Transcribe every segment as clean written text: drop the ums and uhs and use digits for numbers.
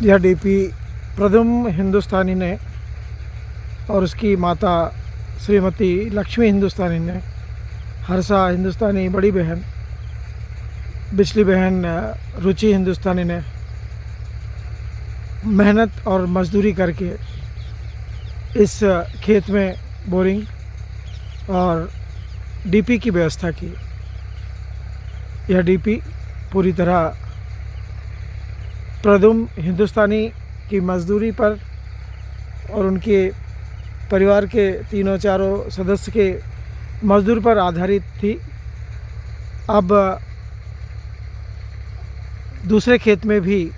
यह डीपी प्रदुम हिंदुस्तानी ने और उसकी माता श्रीमती लक्ष्मी हिंदुस्तानी ने, हर्षा हिंदुस्तानी बड़ी बहन, बिजली बहन रुचि हिंदुस्तानी ने मेहनत और मजदूरी करके इस खेत में बोरिंग और डीपी की व्यवस्था की। यह डीपी पूरी तरह प्रदुम हिंदुस्तानी की मजदूरी पर और उनके परिवार के तीनों चारों सदस्य के मजदूर पर आधारित थी। अब दूसरे खेत में भी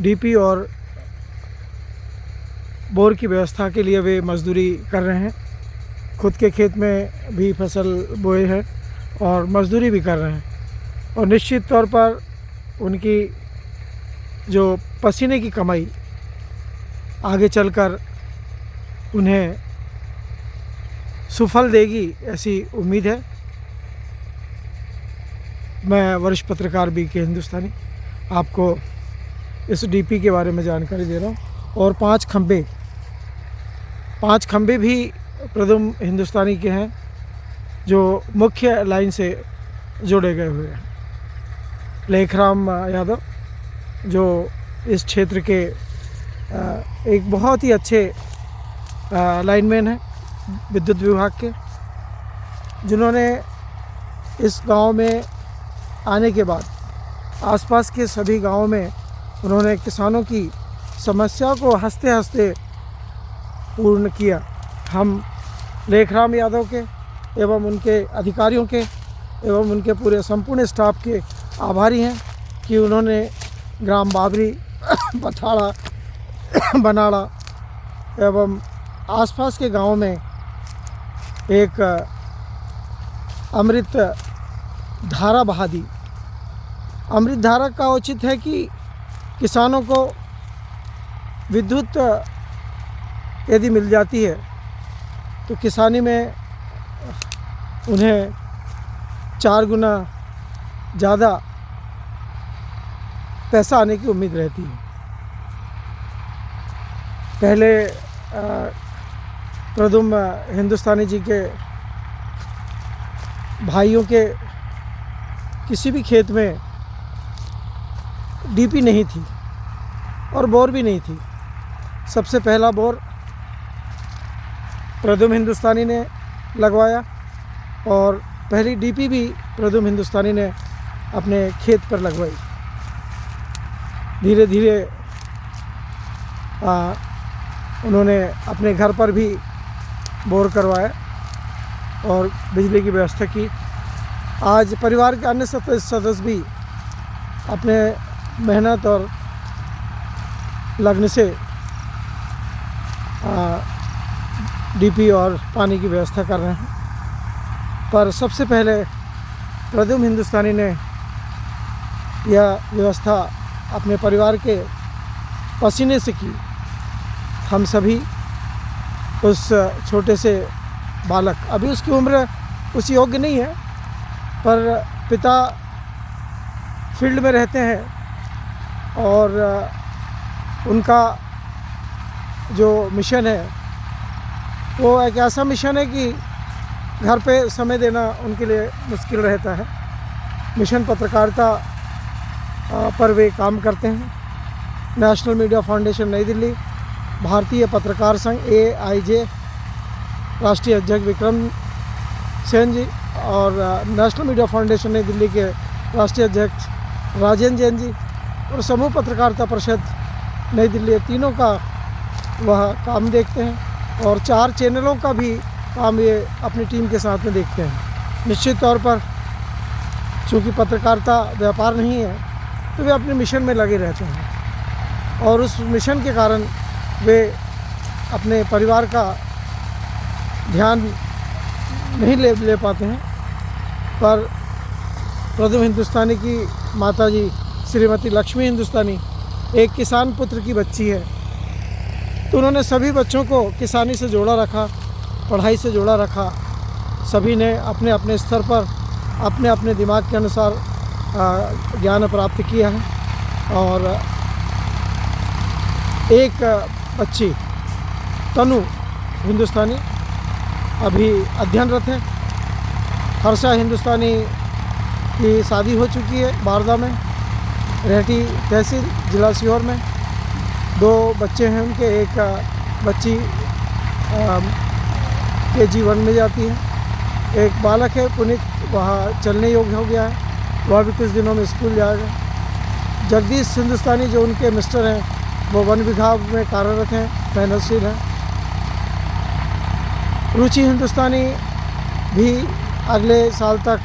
डीपी और बोर की व्यवस्था के लिए वे मजदूरी कर रहे हैं। खुद के खेत में भी फसल बोए हैं और मजदूरी भी कर रहे हैं, और निश्चित तौर पर उनकी जो पसीने की कमाई आगे चलकर उन्हें सुफल देगी, ऐसी उम्मीद है। मैं वरिष्ठ पत्रकार BK हिंदुस्तानी आपको इस डीपी के बारे में जानकारी दे रहा हूँ। और 5 खंबे भी प्रदुम हिंदुस्तानी के हैं जो मुख्य लाइन से जोड़े गए हुए हैं। लेखराम यादव जो इस क्षेत्र के एक बहुत ही अच्छे लाइनमैन हैं विद्युत विभाग के, जिन्होंने इस गांव में आने के बाद आसपास के सभी गांवों में उन्होंने किसानों की समस्या को हंसते हंसते पूर्ण किया। हम लेखराम यादव के एवं उनके अधिकारियों के एवं उनके पूरे संपूर्ण स्टाफ के आभारी हैं कि उन्होंने ग्राम बाबरी, पथाड़ा, बनाड़ा एवं आसपास के गांवों में एक अमृत धारा बहा दी। अमृत धारा का औचित्य है कि किसानों को विद्युत यदि मिल जाती है तो किसानी में उन्हें 4 गुना ज़्यादा पैसा आने की उम्मीद रहती है। पहले प्रदुम हिंदुस्तानी जी के भाइयों के किसी भी खेत में डीपी नहीं थी और बोर भी नहीं थी। सबसे पहला बोर प्रदुम हिंदुस्तानी ने लगवाया और पहली डीपी भी प्रदुम हिंदुस्तानी ने अपने खेत पर लगवाई। धीरे धीरे उन्होंने अपने घर पर भी बोर करवाया और बिजली की व्यवस्था की। आज परिवार के अन्य सदस्य भी अपने मेहनत और लगन से डीपी और पानी की व्यवस्था कर रहे हैं। पर सबसे पहले प्रदुम हिंदुस्तानी ने यह व्यवस्था अपने परिवार के पसीने से की। हम सभी उस छोटे से बालक, अभी उसकी उम्र उस योग्य नहीं है, पर पिता फील्ड में रहते हैं और उनका जो मिशन है वो एक ऐसा मिशन है कि घर पे समय देना उनके लिए मुश्किल रहता है। मिशन पत्रकारिता पर वे काम करते हैं। नेशनल मीडिया फाउंडेशन नई दिल्ली, भारतीय पत्रकार संघ AIJ राष्ट्रीय अध्यक्ष विक्रम सेन जी और नेशनल मीडिया फाउंडेशन नई दिल्ली के राष्ट्रीय अध्यक्ष राजेंद्र जैन जी और समूह पत्रकारिता परिषद नई दिल्ली, तीनों का वह काम देखते हैं और 4 चैनलों का भी काम ये अपनी टीम के साथ में देखते हैं। निश्चित तौर पर चूँकि पत्रकारिता व्यापार नहीं है तो वे अपने मिशन में लगे रहते हैं और उस मिशन के कारण वे अपने परिवार का ध्यान नहीं ले पाते हैं। पर प्रदुम हिंदुस्तानी की माताजी श्रीमती लक्ष्मी हिंदुस्तानी एक किसान पुत्र की बच्ची है, तो उन्होंने सभी बच्चों को किसानी से जोड़ा रखा, पढ़ाई से जोड़ा रखा। सभी ने अपने अपने स्तर पर अपने अपने दिमाग के अनुसार ज्ञान प्राप्त किया है और एक बच्ची तनु हिंदुस्तानी अभी अध्ययनरत है। हर्षा हिंदुस्तानी की शादी हो चुकी है बारदा में, रेहटी तहसील, जिला सीहोर में। 2 बच्चे हैं उनके, एक बच्ची KG1 में जाती है, एक बालक है पुनीत, वहाँ चलने योग्य हो गया है, वह भी कुछ दिनों में स्कूल जाएगा। जगदीश हिंदुस्तानी जो उनके मिस्टर हैं वो वन विभाग में कार्यरत हैं, मेहनतशील हैं। रुचि हिंदुस्तानी भी अगले साल तक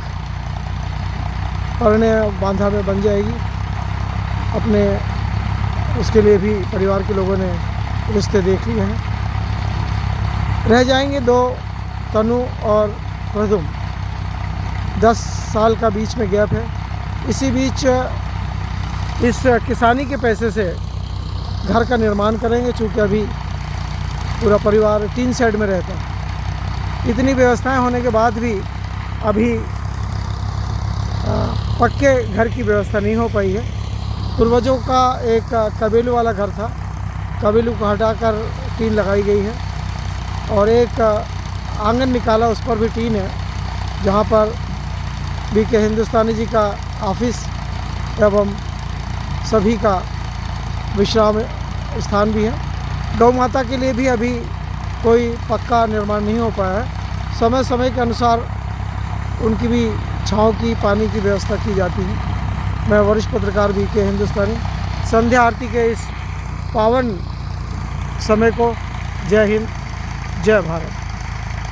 पढ़ने बांधा में बन जाएगी। अपने उसके लिए भी परिवार के लोगों ने रिश्ते देख लिए हैं। रह जाएंगे 2, तनु और प्रदुम। 10 साल का बीच में गैप है। इसी बीच इस किसानी के पैसे से घर का निर्माण करेंगे, चूँकि अभी पूरा परिवार टीन शेड में रहता है। इतनी व्यवस्थाएं होने के बाद भी अभी पक्के घर की व्यवस्था नहीं हो पाई है। पूर्वजों का एक कबीलू वाला घर था, कबीलू को हटाकर टीन लगाई गई है और एक आंगन निकाला, उस पर भी टीन है, जहाँ पर BK हिंदुस्तानी जी का ऑफिस एवं सभी का विश्राम स्थान भी है। गौ माता के लिए भी अभी कोई पक्का निर्माण नहीं हो पाया है। समय समय के अनुसार उनकी भी छाँव की, पानी की व्यवस्था की जाती है। मैं वरिष्ठ पत्रकार BK हिंदुस्तानी संध्या आरती के इस पावन समय को जय हिंद, जय भारत।